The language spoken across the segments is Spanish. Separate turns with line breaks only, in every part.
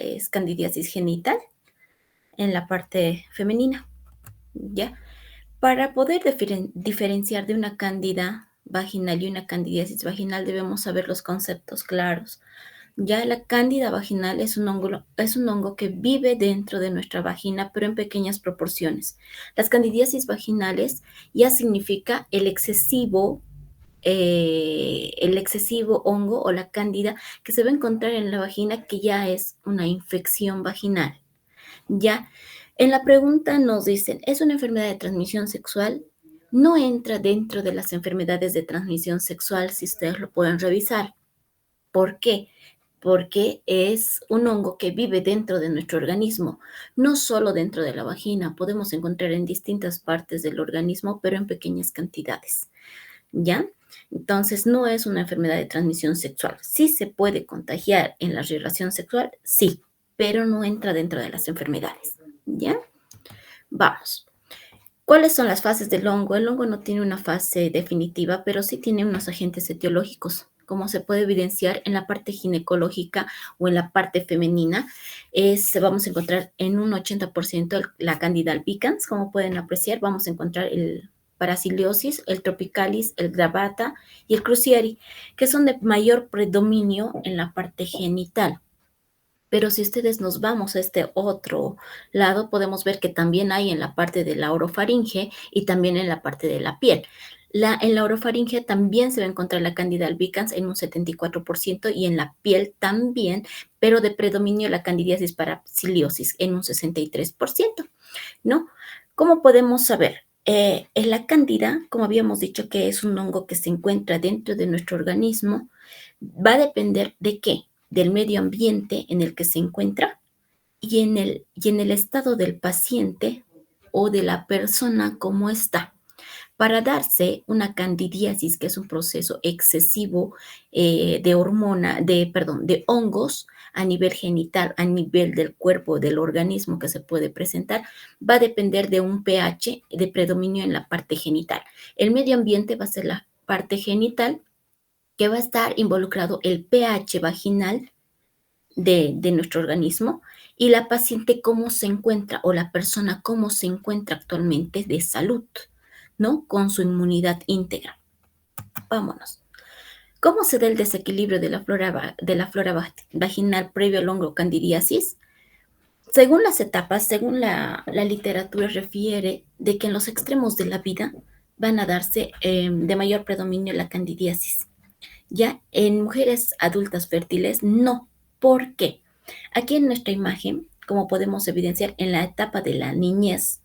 que es candidiasis genital en la parte femenina, ¿ya? Para poder diferenciar de una cándida vaginal y una candidiasis vaginal debemos saber los conceptos claros. Ya la cándida vaginal es un hongo que vive dentro de nuestra vagina, pero en pequeñas proporciones. Las candidiasis vaginales ya significa el excesivo hongo o la cándida que se va a encontrar en la vagina, que ya es una infección vaginal. Ya, en la pregunta nos dicen, ¿es una enfermedad de transmisión sexual? No entra dentro de las enfermedades de transmisión sexual, si ustedes lo pueden revisar. ¿Por qué? Porque es un hongo que vive dentro de nuestro organismo, no solo dentro de la vagina, podemos encontrar en distintas partes del organismo, pero en pequeñas cantidades, ¿ya? Entonces, no es una enfermedad de transmisión sexual. ¿Sí se puede contagiar en la relación sexual? Sí, pero no entra dentro de las enfermedades, ¿ya? Vamos. ¿Cuáles son las fases del hongo? El hongo no tiene una fase definitiva, pero sí tiene unos agentes etiológicos, como se puede evidenciar en la parte ginecológica o en la parte femenina. Vamos a encontrar en un 80% la Candida albicans, como pueden apreciar, vamos a encontrar el Paraciliosis, el Tropicalis, el Gravata y el Crucieri, que son de mayor predominio en la parte genital. Pero si ustedes nos vamos a este otro lado, podemos ver que también hay en la parte de la orofaringe y también en la parte de la piel. En la orofaringe también se va a encontrar la Candida albicans en un 74% y en la piel también, pero de predominio la candidiasis parapsiliosis en un 63%, ¿no? ¿Cómo podemos saber? En la cándida, como habíamos dicho, que es un hongo que se encuentra dentro de nuestro organismo, va a depender de qué, del medio ambiente en el que se encuentra y en el estado del paciente o de la persona como está. Para darse una candidiasis, que es un proceso excesivo de hongos a nivel genital, a nivel del cuerpo, del organismo que se puede presentar, va a depender de un pH de predominio en la parte genital. El medio ambiente va a ser la parte genital, que va a estar involucrado el pH vaginal de nuestro organismo y la paciente cómo se encuentra o la persona cómo se encuentra actualmente de salud, ¿no? Con su inmunidad íntegra. Vámonos. ¿Cómo se da el desequilibrio de la flora vaginal previo al hongo candidiasis? Según las etapas, según la literatura refiere de que en los extremos de la vida van a darse de mayor predominio la candidiasis. Ya en mujeres adultas fértiles, no. ¿Por qué? Aquí en nuestra imagen, como podemos evidenciar en la etapa de la niñez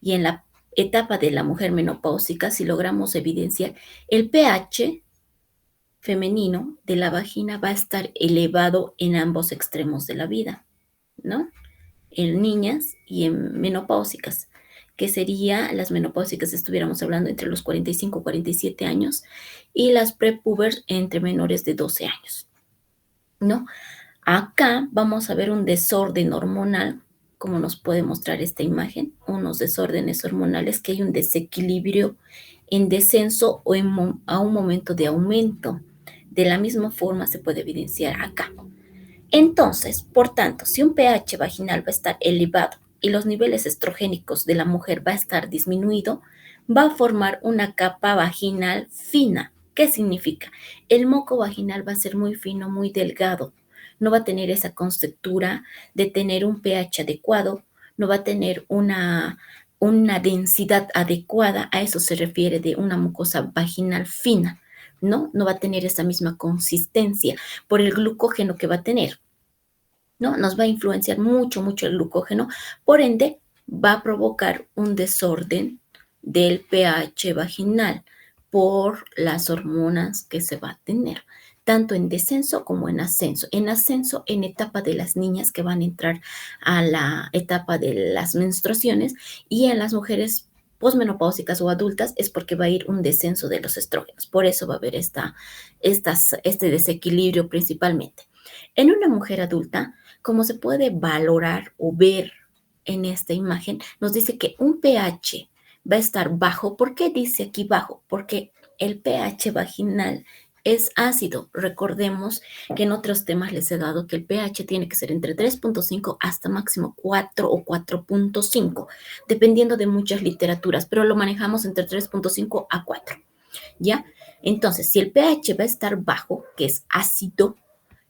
y en la etapa de la mujer menopáusica, si logramos evidenciar, el pH femenino de la vagina va a estar elevado en ambos extremos de la vida, ¿no? En niñas y en menopáusicas, que sería las menopáusicas, estuviéramos hablando entre los 45 y 47 años, y las prepubers entre menores de 12 años, ¿no? Acá vamos a ver un desorden hormonal, como nos puede mostrar esta imagen, unos desórdenes hormonales, que hay un desequilibrio en descenso o a un momento de aumento. De la misma forma se puede evidenciar acá. Entonces, por tanto, si un pH vaginal va a estar elevado y los niveles estrogénicos de la mujer va a estar disminuido, va a formar una capa vaginal fina. ¿Qué significa? El moco vaginal va a ser muy fino, muy delgado. No va a tener esa constructura de tener un pH adecuado, no va a tener una densidad adecuada. A eso se refiere de una mucosa vaginal fina, ¿no? No va a tener esa misma consistencia por el glucógeno que va a tener, ¿no? Nos va a influenciar mucho, mucho el glucógeno, por ende va a provocar un desorden del pH vaginal por las hormonas que se va a tener, tanto en descenso como en ascenso. En ascenso, en etapa de las niñas que van a entrar a la etapa de las menstruaciones, y en las mujeres posmenopáusicas o adultas es porque va a ir un descenso de los estrógenos. Por eso va a haber este desequilibrio principalmente. En una mujer adulta, como se puede valorar o ver en esta imagen, nos dice que un pH va a estar bajo. ¿Por qué dice aquí bajo? Porque el pH vaginal es ácido. Recordemos que en otros temas les he dado que el pH tiene que ser entre 3.5 hasta máximo 4 o 4.5, dependiendo de muchas literaturas, pero lo manejamos entre 3.5 a 4, ¿ya? Entonces, si el pH va a estar bajo, que es ácido,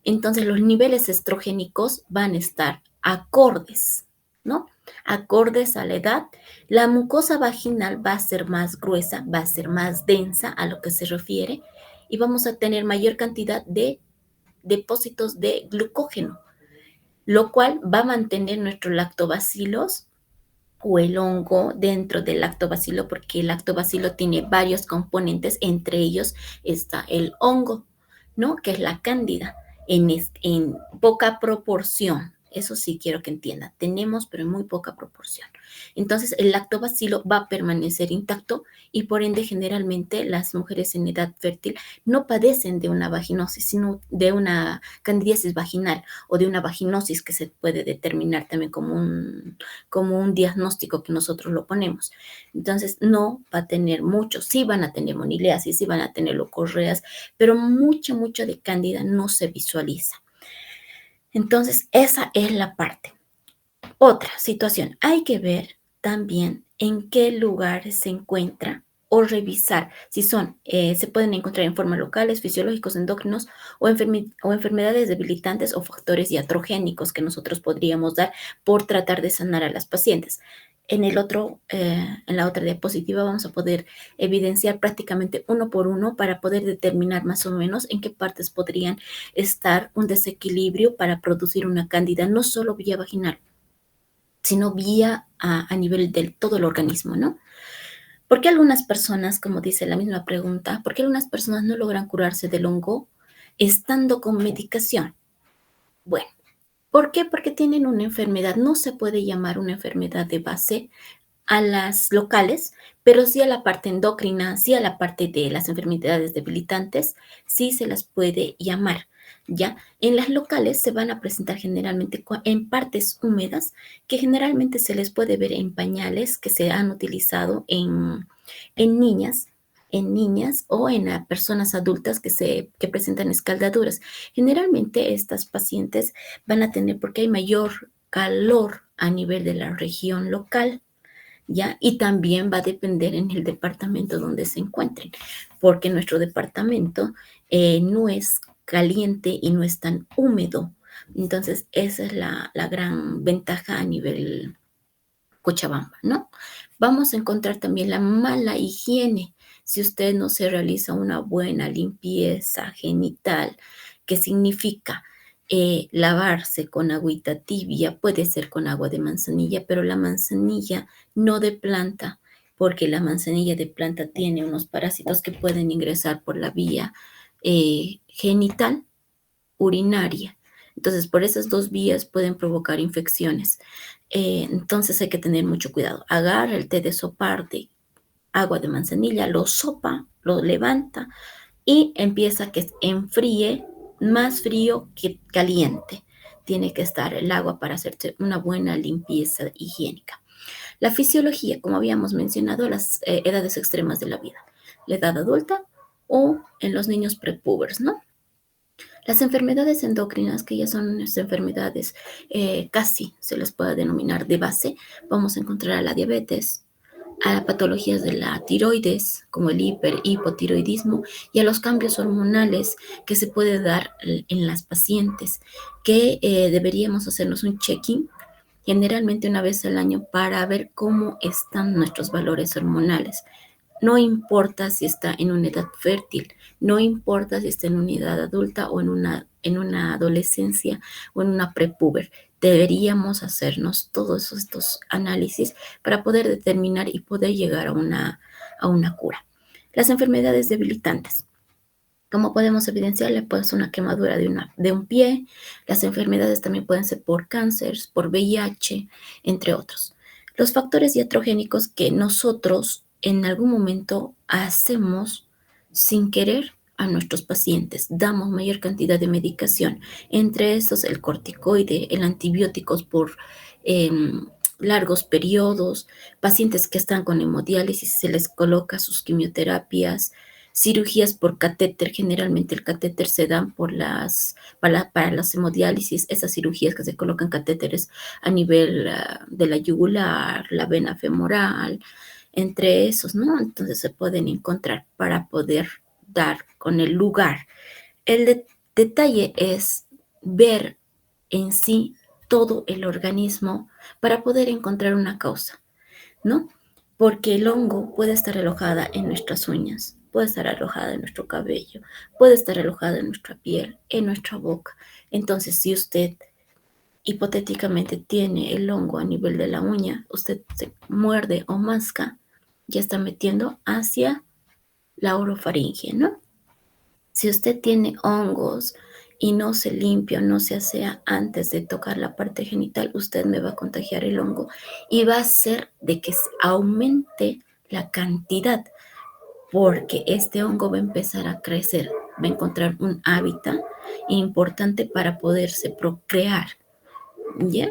entonces los niveles estrogénicos van a estar acordes, ¿no? Acordes a la edad. La mucosa vaginal va a ser más gruesa, va a ser más densa a lo que se refiere y vamos a tener mayor cantidad de depósitos de glucógeno, lo cual va a mantener nuestros lactobacilos o el hongo dentro del lactobacilo, porque el lactobacilo tiene varios componentes, entre ellos está el hongo, ¿no? Que es la cándida, en poca proporción. Eso sí quiero que entienda. Tenemos, pero en muy poca proporción. Entonces, el lactobacilo va a permanecer intacto y por ende, generalmente, las mujeres en edad fértil no padecen de una vaginosis, sino de una candidiasis vaginal o de una vaginosis que se puede determinar también como un diagnóstico que nosotros lo ponemos. Entonces, no va a tener mucho, sí van a tener moniliasis, sí van a tener leucorreas, pero mucho de cándida no se visualiza. Entonces, esa es la parte. Otra situación, hay que ver también en qué lugar se encuentra o revisar si se pueden encontrar en forma locales, fisiológicos, endocrinos o enfermedades debilitantes o factores iatrogénicos que nosotros podríamos dar por tratar de sanar a las pacientes. En la otra diapositiva vamos a poder evidenciar prácticamente uno por uno para poder determinar más o menos en qué partes podrían estar un desequilibrio para producir una cándida, no solo vía vaginal, sino vía a nivel del todo el organismo, ¿no? ¿Por qué algunas personas, como dice la misma pregunta, por qué algunas personas no logran curarse del hongo estando con medicación? Bueno, ¿por qué? Porque tienen una enfermedad, no se puede llamar una enfermedad de base a las locales, pero sí a la parte endocrina, sí a la parte de las enfermedades debilitantes, sí se las puede llamar. ¿Ya? En las locales se van a presentar generalmente en partes húmedas, que generalmente se les puede ver en pañales que se han utilizado en niñas, en niñas o en personas adultas que presentan escaldaduras. Generalmente estas pacientes van a tener, porque hay mayor calor a nivel de la región local, ¿ya? Y también va a depender en el departamento donde se encuentren, porque nuestro departamento no es caliente y no es tan húmedo. Entonces, esa es la gran ventaja a nivel Cochabamba, ¿no? Vamos a encontrar también la mala higiene. Si usted no se realiza una buena limpieza genital, que significa lavarse con agüita tibia, puede ser con agua de manzanilla, pero la manzanilla no de planta, porque la manzanilla de planta tiene unos parásitos que pueden ingresar por la vía genital, urinaria. Entonces, por esas dos vías pueden provocar infecciones. Entonces hay que tener mucho cuidado. Agarra el té de sopar de agua de manzanilla, lo sopa, lo levanta y empieza a que enfríe, más frío que caliente. Tiene que estar el agua para hacerse una buena limpieza higiénica. La fisiología, como habíamos mencionado, las edades extremas de la vida, la edad adulta o en los niños prepúberes, ¿no? Las enfermedades endocrinas, que ya son unas enfermedades casi se les puede denominar de base, vamos a encontrar a la diabetes, a patologías de la tiroides, como el hipotiroidismo, y a los cambios hormonales que se puede dar en las pacientes, que deberíamos hacernos un check-in generalmente una vez al año para ver cómo están nuestros valores hormonales. No importa si está en una edad fértil, no importa si está en una edad adulta o en una adolescencia o en una prepuber. Deberíamos hacernos todos estos análisis para poder determinar y poder llegar a una cura. Las enfermedades debilitantes. Como podemos evidenciarle, pues una quemadura de un pie. Las enfermedades también pueden ser por cáncer, por VIH, entre otros. Los factores iatrogénicos que nosotros en algún momento hacemos sin querer a nuestros pacientes. Damos mayor cantidad de medicación, entre estos el corticoide, el antibióticos por eh, largos periodos, pacientes que están con hemodiálisis, se les coloca sus quimioterapias, cirugías por catéter. Generalmente el catéter se dan para las hemodiálisis, esas cirugías que se colocan catéteres a nivel de la yugular, la vena femoral, entre esos, ¿no? Entonces se pueden encontrar para poder dar con el lugar. El detalle es ver en sí todo el organismo para poder encontrar una causa, ¿no? Porque el hongo puede estar alojada en nuestras uñas, puede estar alojada en nuestro cabello, puede estar alojada en nuestra piel, en nuestra boca. Entonces, si usted hipotéticamente tiene el hongo a nivel de la uña, usted se muerde o masca, ya está metiendo hacia la orofaringe, ¿no? Si usted tiene hongos y no se limpia, no se asea antes de tocar la parte genital, usted me va a contagiar el hongo y va a hacer de que aumente la cantidad, porque este hongo va a empezar a crecer, va a encontrar un hábitat importante para poderse procrear. ¿Ya?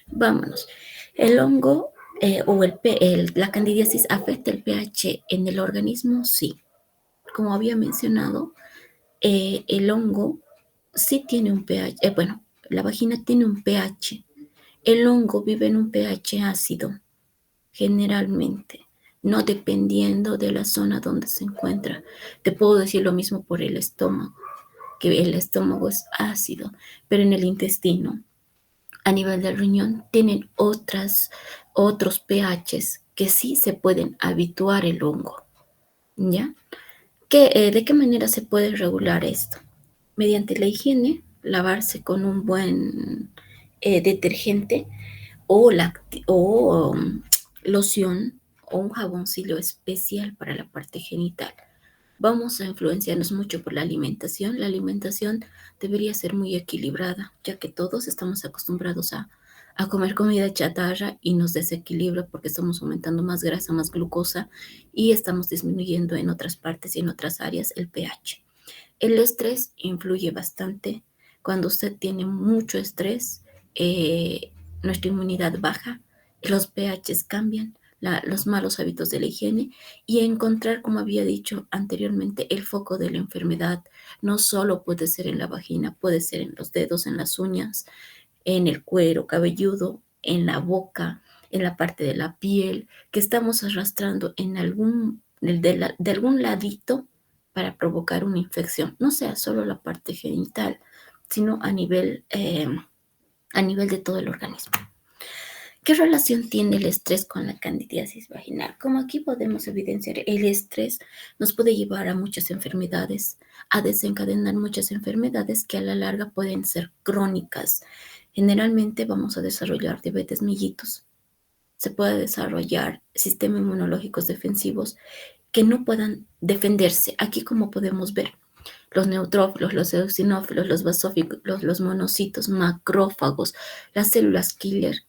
Vámonos. El hongo la candidiasis afecta el pH en el organismo, sí. Como había mencionado, el hongo sí tiene un pH, bueno, la vagina tiene un pH. El hongo vive en un pH ácido, generalmente, no dependiendo de la zona donde se encuentra. Te puedo decir lo mismo por el estómago, que el estómago es ácido, pero en el intestino, a nivel del riñón, tienen otros pHs que sí se pueden habituar el hongo, ¿ya? ¿De qué manera se puede regular esto? Mediante la higiene, lavarse con un buen detergente o loción o un jaboncillo especial para la parte genital. Vamos a influenciarnos mucho por la alimentación. La alimentación debería ser muy equilibrada, ya que todos estamos acostumbrados a comer comida chatarra y nos desequilibra porque estamos aumentando más grasa, más glucosa y estamos disminuyendo en otras partes y en otras áreas el pH. El estrés influye bastante. Cuando usted tiene mucho estrés, nuestra inmunidad baja, los pHs cambian, los malos hábitos de la higiene y encontrar, como había dicho anteriormente, el foco de la enfermedad. No solo puede ser en la vagina, puede ser en los dedos, en las uñas, en el cuero cabelludo, en la boca, en la parte de la piel, que estamos arrastrando en de algún ladito para provocar una infección. No sea solo la parte genital, sino a nivel de todo el organismo. ¿Qué relación tiene el estrés con la candidiasis vaginal? Como aquí podemos evidenciar, el estrés nos puede llevar a muchas enfermedades, a desencadenar muchas enfermedades que a la larga pueden ser crónicas. Generalmente vamos a desarrollar diabetes mellitus, se puede desarrollar sistemas inmunológicos defensivos que no puedan defenderse. Aquí como podemos ver, los neutrófilos, los eosinófilos, los basófilos, los monocitos, macrófagos, las células killer,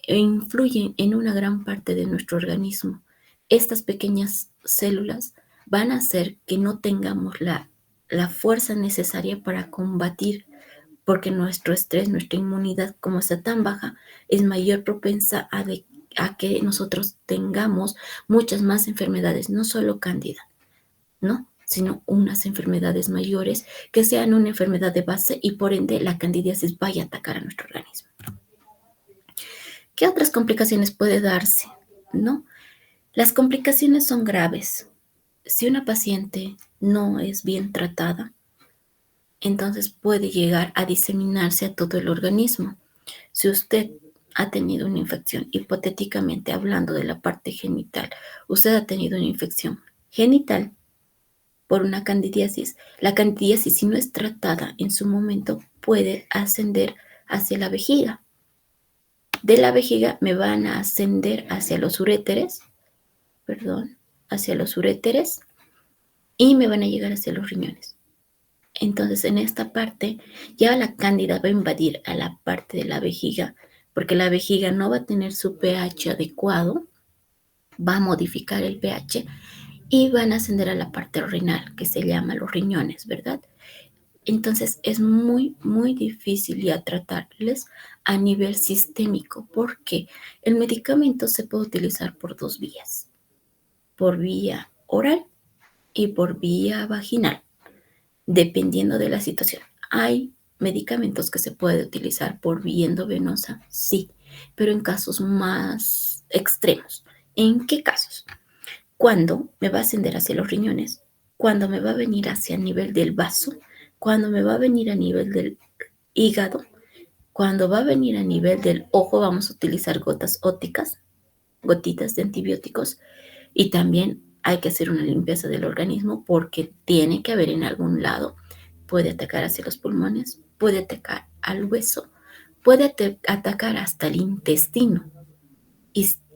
influyen en una gran parte de nuestro organismo. Estas pequeñas células van a hacer que no tengamos la fuerza necesaria para combatir, porque nuestro estrés, nuestra inmunidad, como está tan baja, es mayor propensa a que nosotros tengamos muchas más enfermedades, no solo cándida, ¿no? Sino unas enfermedades mayores que sean una enfermedad de base y por ende la candidiasis vaya a atacar a nuestro organismo. ¿Qué otras complicaciones puede darse? ¿No? Las complicaciones son graves. Si una paciente no es bien tratada, entonces puede llegar a diseminarse a todo el organismo. Si usted ha tenido una infección, hipotéticamente hablando de la parte genital, usted ha tenido una infección genital por una candidiasis, la candidiasis, si no es tratada en su momento, puede ascender hacia la vejiga. De la vejiga me van a ascender hacia los uréteres, hacia los uréteres y me van a llegar hacia los riñones. Entonces, en esta parte, ya la cándida va a invadir a la parte de la vejiga, porque la vejiga no va a tener su pH adecuado, va a modificar el pH y van a ascender a la parte renal, que se llama los riñones, ¿verdad? Entonces, es muy, muy difícil ya tratarles a nivel sistémico, porque el medicamento se puede utilizar por dos vías, por vía oral y por vía vaginal, dependiendo de la situación. Hay medicamentos que se puede utilizar por vía endovenosa, sí, pero en casos más extremos. ¿En qué casos? Cuando me va a ascender hacia los riñones, cuando me va a venir hacia el nivel del vaso, cuando me va a venir a nivel del hígado, cuando va a venir a nivel del ojo, vamos a utilizar gotas ópticas, gotitas de antibióticos, y también hay que hacer una limpieza del organismo porque tiene que haber en algún lado. Puede atacar hacia los pulmones, puede atacar al hueso, puede atacar hasta el intestino.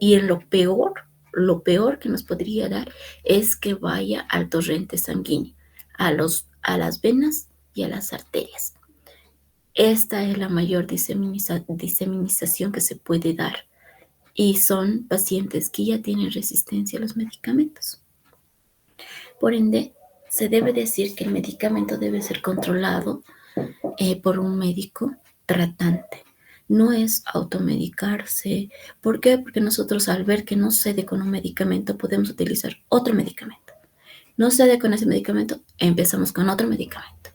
Y en lo peor que nos podría dar es que vaya al torrente sanguíneo, a las venas y a las arterias. Esta es la mayor diseminización que se puede dar y son pacientes que ya tienen resistencia a los medicamentos. Por ende, se debe decir que el medicamento debe ser controlado por un médico tratante. No es automedicarse. ¿Por qué? Porque nosotros al ver que no cede con un medicamento podemos utilizar otro medicamento. No cede con ese medicamento, empezamos con otro medicamento.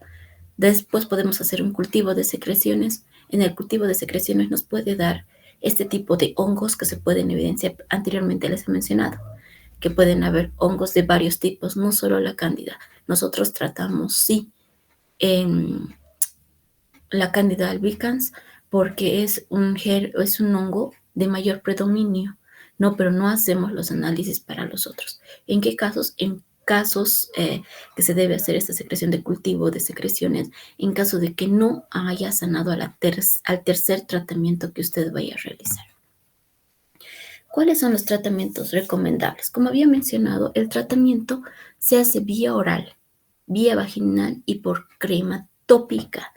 Después podemos hacer un cultivo de secreciones. En el cultivo de secreciones nos puede dar este tipo de hongos que se pueden evidenciar. Anteriormente les he mencionado que pueden haber hongos de varios tipos, no solo la cándida. Nosotros tratamos, sí, en la Candida albicans porque es un hongo de mayor predominio. No, pero no hacemos los análisis para los otros. ¿En qué casos? En casos que se debe hacer esta secreción de cultivo de secreciones, en caso de que no haya sanado al tercer tratamiento que usted vaya a realizar. ¿Cuáles son los tratamientos recomendables? Como había mencionado, el tratamiento se hace vía oral, vía vaginal y por crema tópica,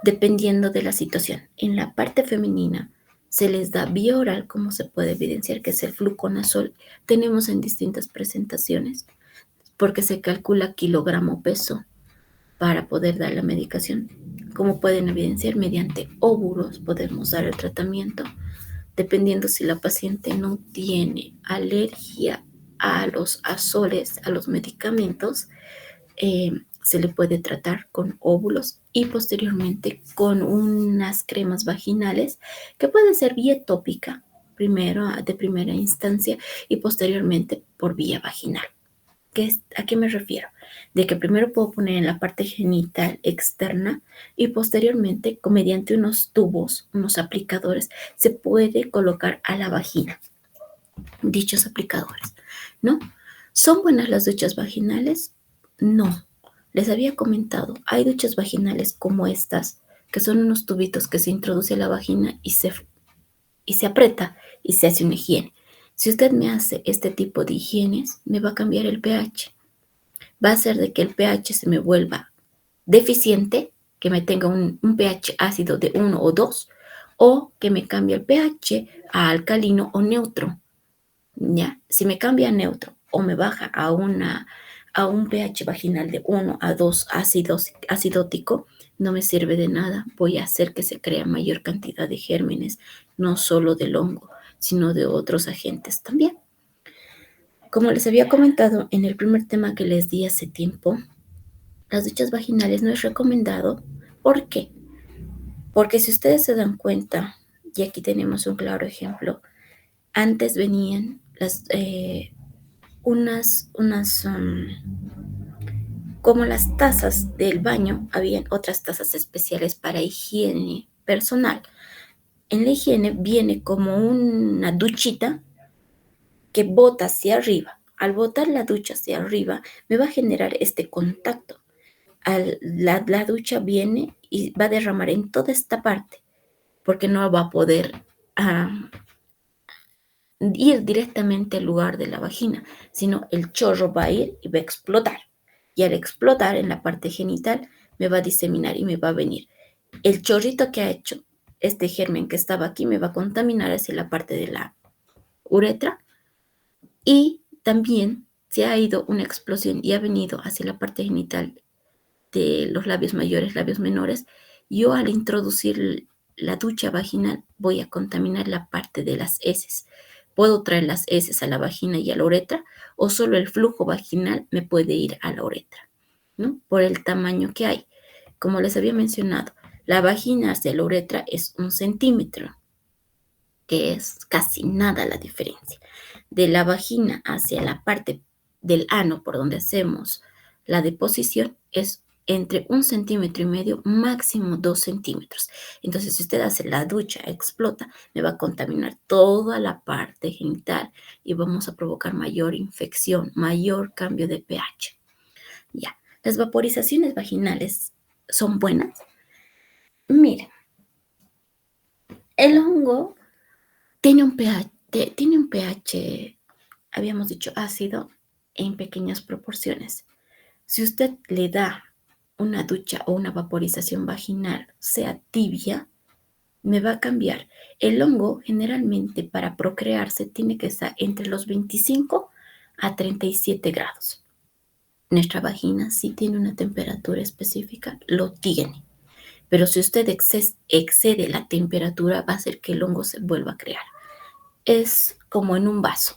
dependiendo de la situación. En la parte femenina se les da vía oral, como se puede evidenciar, que es el fluconazol. Tenemos en distintas presentaciones, porque se calcula kilogramo peso para poder dar la medicación. Como pueden evidenciar, mediante óvulos podemos dar el tratamiento dependiendo si la paciente no tiene alergia a los azoles, a los medicamentos, se le puede tratar con óvulos y posteriormente con unas cremas vaginales que pueden ser vía tópica, primero de primera instancia y posteriormente por vía vaginal. ¿A qué me refiero? De que primero puedo poner en la parte genital externa y posteriormente, mediante unos tubos, unos aplicadores, se puede colocar a la vagina dichos aplicadores, ¿no? ¿Son buenas las duchas vaginales? No. Les había comentado, hay duchas vaginales como estas, que son unos tubitos que se introduce a la vagina y se aprieta y se hace una higiene. Si usted me hace este tipo de higienes, me va a cambiar el pH. Va a hacer de que el pH se me vuelva deficiente, que me tenga un pH ácido de 1 o 2, o que me cambie el pH a alcalino o neutro. ¿Ya? Si me cambia a neutro o me baja a un pH vaginal de 1 a 2 acidótico, no me sirve de nada. Voy a hacer que se crea mayor cantidad de gérmenes, no solo del hongo, sino de otros agentes también. Como les había comentado en el primer tema que les di hace tiempo, las duchas vaginales no es recomendado. ¿Por qué? Porque si ustedes se dan cuenta, y aquí tenemos un claro ejemplo, antes venían como las tazas del baño, habían otras tazas especiales para higiene personal. En la higiene viene como una duchita que bota hacia arriba. Al botar la ducha hacia arriba, me va a generar este contacto. La ducha viene y va a derramar en toda esta parte, porque no va a poder ir directamente al lugar de la vagina, sino el chorro va a ir y va a explotar. Y al explotar en la parte genital, me va a diseminar y me va a venir. El chorrito que ha hecho este germen que estaba aquí me va a contaminar hacia la parte de la uretra y también se ha ido una explosión y ha venido hacia la parte genital de los labios mayores, labios menores. Yo al introducir la ducha vaginal voy a contaminar la parte de las heces. ¿Puedo traer las heces a la vagina y a la uretra o solo el flujo vaginal me puede ir a la uretra? ¿No? Por el tamaño que hay. Como les había mencionado, la vagina hacia la uretra es 1 centímetro, que es casi nada la diferencia. De la vagina hacia la parte del ano por donde hacemos la deposición es entre 1,5 centímetros, máximo 2 centímetros. Entonces, si usted hace la ducha, explota, me va a contaminar toda la parte genital y vamos a provocar mayor infección, mayor cambio de pH. Ya, las vaporizaciones vaginales son buenas. Miren, el hongo tiene un pH, habíamos dicho ácido, en pequeñas proporciones. Si usted le da una ducha o una vaporización vaginal, sea tibia, me va a cambiar. El hongo generalmente para procrearse tiene que estar entre los 25 a 37 grados. Nuestra vagina sí tiene una temperatura específica, lo tiene. Pero si usted excede la temperatura, va a hacer que el hongo se vuelva a crear. Es como en un vaso.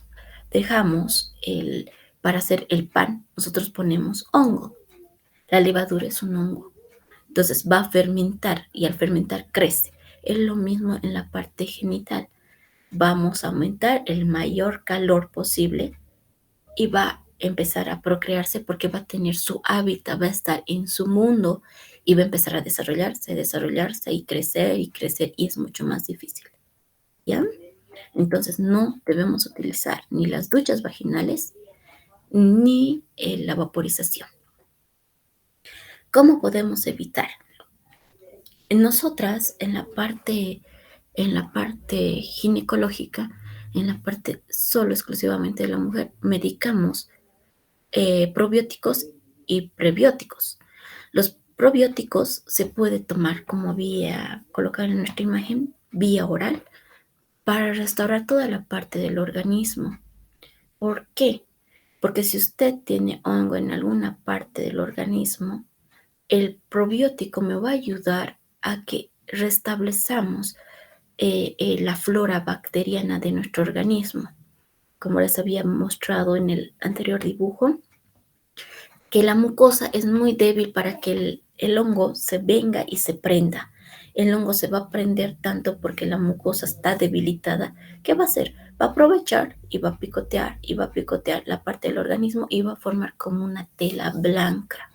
Para hacer el pan, nosotros ponemos hongo. La levadura es un hongo. Entonces va a fermentar y al fermentar crece. Es lo mismo en la parte genital. Vamos a aumentar el mayor calor posible y va a empezar a procrearse porque va a tener su hábitat, va a estar en su mundo y va a empezar a desarrollarse y crecer y es mucho más difícil. ¿Ya? Entonces no debemos utilizar ni las duchas vaginales ni la vaporización. ¿Cómo podemos evitar? Nosotras en la parte ginecológica, en la parte solo exclusivamente de la mujer, medicamos probióticos y prebióticos. Los probióticos se puede tomar como colocar en nuestra imagen, vía oral, para restaurar toda la parte del organismo. ¿Por qué? Porque si usted tiene hongo en alguna parte del organismo, el probiótico me va a ayudar a que restablezamos la flora bacteriana de nuestro organismo. Como les había mostrado en el anterior dibujo, que la mucosa es muy débil para que el hongo se venga y se prenda. El hongo se va a prender tanto porque la mucosa está debilitada. ¿Qué va a hacer? Va a aprovechar y va a picotear la parte del organismo y va a formar como una tela blanca.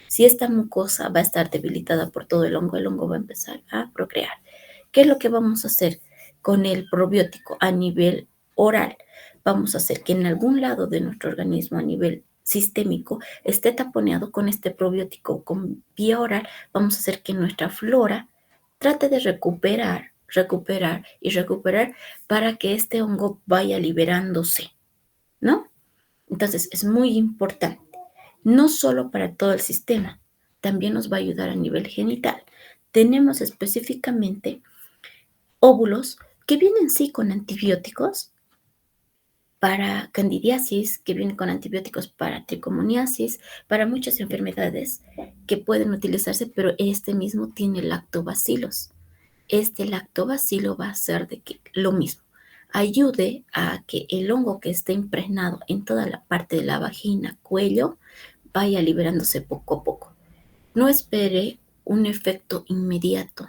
Si esta mucosa va a estar debilitada por todo el hongo va a empezar a procrear. ¿Qué es lo que vamos a hacer con el probiótico a nivel oral? Vamos a hacer que en algún lado de nuestro organismo a nivel sistémico esté taponeado con este probiótico con vía oral. Vamos a hacer que nuestra flora trate de recuperar para que este hongo vaya liberándose, ¿no? Entonces es muy importante, no solo para todo el sistema, también nos va a ayudar a nivel genital. Tenemos específicamente óvulos que vienen sí con antibióticos para candidiasis, que vienen con antibióticos para tricomoniasis, para muchas enfermedades que pueden utilizarse, pero este mismo tiene lactobacilos. Este lactobacilo va a hacer de que lo mismo ayude a que el hongo que esté impregnado en toda la parte de la vagina, cuello, vaya liberándose poco a poco. No espere un efecto inmediato.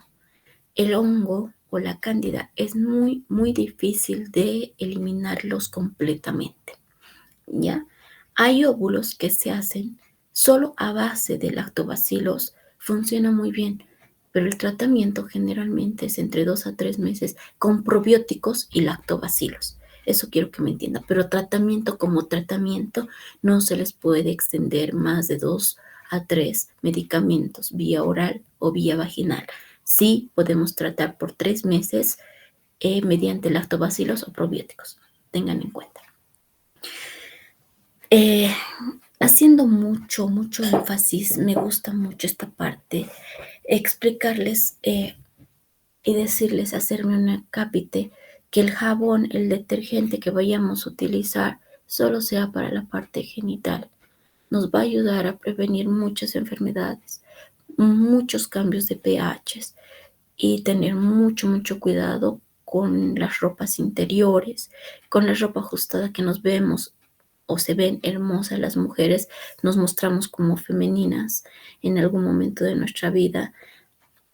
El hongo o la cándida es muy, muy difícil de eliminarlos completamente, ¿ya? Hay óvulos que se hacen solo a base de lactobacilos, funciona muy bien, pero el tratamiento generalmente es entre 2 a 3 meses con probióticos y lactobacilos. Eso quiero que me entiendan, pero tratamiento como tratamiento no se les puede extender más de 2 a 3 medicamentos vía oral o vía vaginal. Sí podemos tratar por 3 meses mediante lactobacilos o probióticos. Tengan en cuenta. Eh, Haciendo mucho, mucho énfasis, me gusta mucho esta parte, explicarles y decirles, hacerme un acápite, que el jabón, el detergente que vayamos a utilizar, solo sea para la parte genital. Nos va a ayudar a prevenir muchas enfermedades, muchos cambios de pHs y tener mucho, mucho cuidado con las ropas interiores, con la ropa ajustada que nos vemos o se ven hermosas las mujeres, nos mostramos como femeninas en algún momento de nuestra vida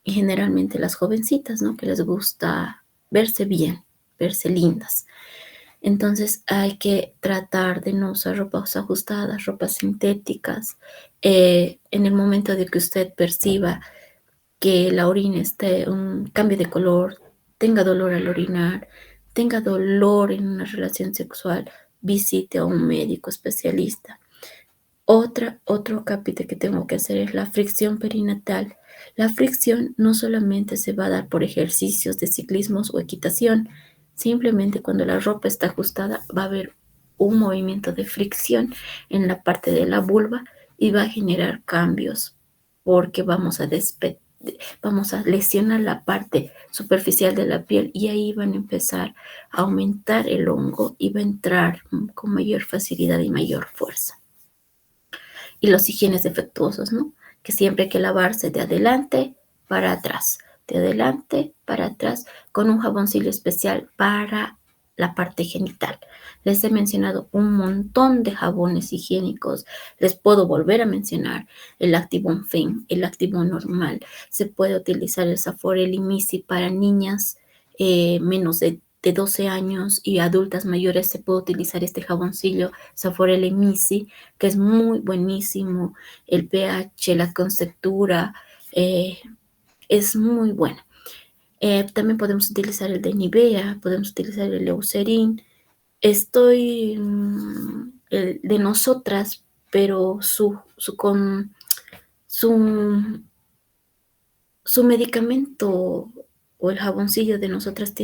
y generalmente las jovencitas, ¿no? Que les gusta verse bien, verse lindas. Entonces hay que tratar de no usar ropas ajustadas, ropas sintéticas. En el momento de que usted perciba que la orina esté un cambio de color, tenga dolor al orinar, tenga dolor en una relación sexual, visite a un médico especialista. Otro capítulo que tengo que hacer es la fricción perinatal. La fricción no solamente se va a dar por ejercicios de ciclismos o equitación, simplemente cuando la ropa está ajustada va a haber un movimiento de fricción en la parte de la vulva y va a generar cambios porque vamos a lesionar la parte superficial de la piel y ahí van a empezar a aumentar el hongo y va a entrar con mayor facilidad y mayor fuerza. Y los higienes defectuosos, ¿no? Que siempre hay que lavarse de adelante para atrás, de adelante para atrás, con un jaboncillo especial para la parte genital. Les he mencionado un montón de jabones higiénicos. Les puedo volver a mencionar el Activon Fem, el Activon normal. Se puede utilizar el Saforel y Misi para niñas menos de 12 años y adultas mayores. Se puede utilizar este jaboncillo Saforel y Misi, que es muy buenísimo. El pH, la conceptura, es muy buena. También podemos utilizar el de Nivea, podemos utilizar el Eucerin. El de nosotras, pero su, su medicamento o el jaboncillo de nosotras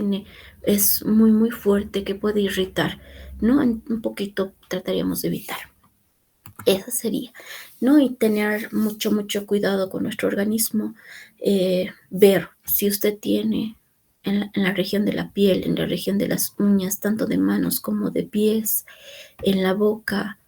es muy, muy fuerte que puede irritar, ¿no? Un poquito trataríamos de evitar. Esa sería, ¿no? Y tener mucho, mucho cuidado con nuestro organismo, ver si usted tiene en la región de la piel, en la región de las uñas, tanto de manos como de pies, en la boca,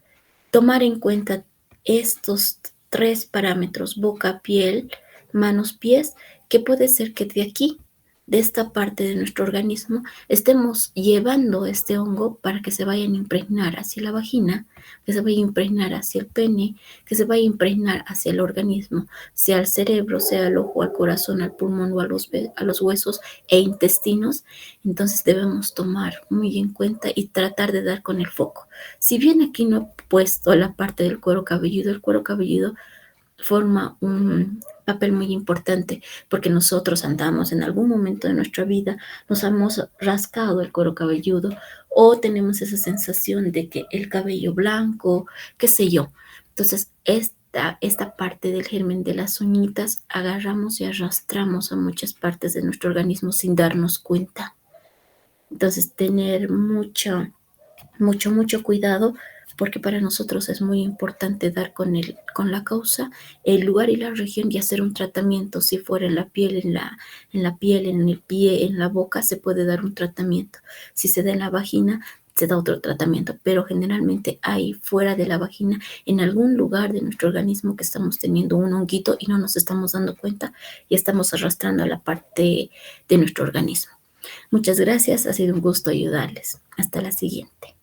tomar en cuenta estos tres parámetros, boca, piel, manos, pies, que puede ser que de aquí, de esta parte de nuestro organismo, estemos llevando este hongo para que se vayan a impregnar hacia la vagina, que se vaya a impregnar hacia el pene, que se vaya a impregnar hacia el organismo, sea al cerebro, sea al ojo, al corazón, al pulmón o a los huesos e intestinos. Entonces debemos tomar muy en cuenta y tratar de dar con el foco. Si bien aquí no he puesto la parte del cuero cabelludo, el cuero cabelludo forma un papel muy importante porque nosotros andamos en algún momento de nuestra vida, nos hemos rascado el cuero cabelludo o tenemos esa sensación de que el cabello blanco, qué sé yo. Entonces, esta parte del germen de las uñitas agarramos y arrastramos a muchas partes de nuestro organismo sin darnos cuenta. Entonces, tener mucho cuidado porque para nosotros es muy importante dar con la causa, el lugar y la región y hacer un tratamiento. Si fuera en la piel, en la piel, en el pie, en la boca, se puede dar un tratamiento. Si se da en la vagina, se da otro tratamiento, pero generalmente hay fuera de la vagina, en algún lugar de nuestro organismo que estamos teniendo un honguito y no nos estamos dando cuenta y estamos arrastrando a la parte de nuestro organismo. Muchas gracias, ha sido un gusto ayudarles. Hasta la siguiente.